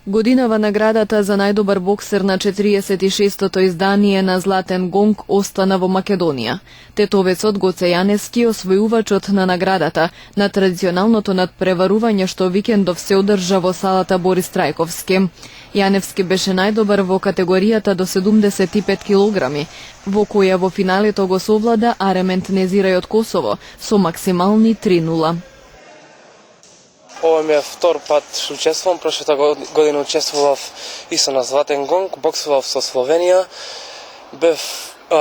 Годинава наградата за најдобар боксер на 46-тото издание на Златен гонг остана во Македонија. Тетовецот Гоце Јаневски, освојувачот на наградата на традиционалното надпреварување што викендов се одржа во салата Борис Трајковски. Јаневски беше најдобар во категоријата до 75 килограми, во која во финалето го совлада Аремент Незирај од Косово со максимални 3:0. Ова ми е втор пат што учествувам. Прошлата година учествував исто на Златен гонг, боксував со Словенија.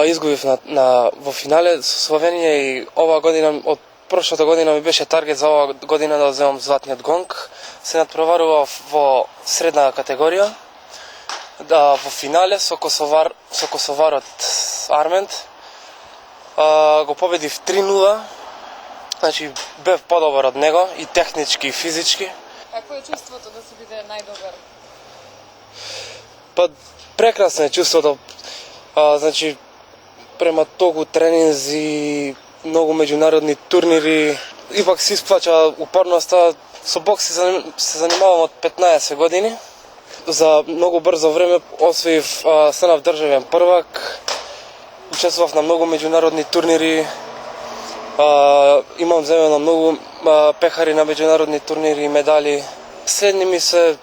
Изгубив во финале со Словенија и ова година, од прошлата година ми беше таргет за ова година да земам Златниот гонг. Се надпреварував во средна категорија. Во финале со косоварот Армент. Го победив 3:0. Значи, бев подобар од него и технички и физички. Какво е чувството да се биде најдобар? Прекрасно е чувството. Значи, према толку тренинзи, многу меѓународни турнири, ипак се исплача упорноста. Со бокс се занимавам од 15 години. За многу брзо време освоив станав државен првак. Учествував на многу меѓународни турнири. Имам земено многу пехари на меѓународни турнири и медали. Следни ми се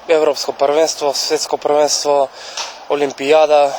Европско првенство, Светско првенство, Олимпијада.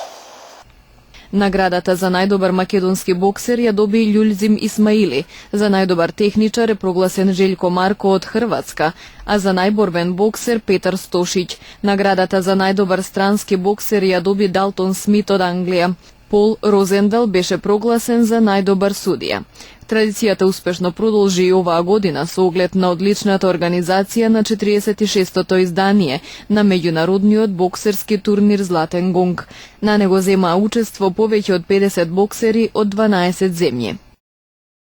Наградата за најдобар македонски боксер ја доби Љулзим Исмаили, за најдобар техничар е прогласен Желјко Марко од Хрватска, а за најборбен боксер Петар Стошиќ. Наградата за најдобар странски боксер ја доби Далтон Смит од Англија. Пол Розендал беше прогласен за најдобар судија. Традицијата успешно продолжи и оваа година со оглед на одличната организација на 46-тото издание на меѓународниот боксерски турнир Златен гонг. На него земаа учество повеќе од 50 боксери од 12 земји.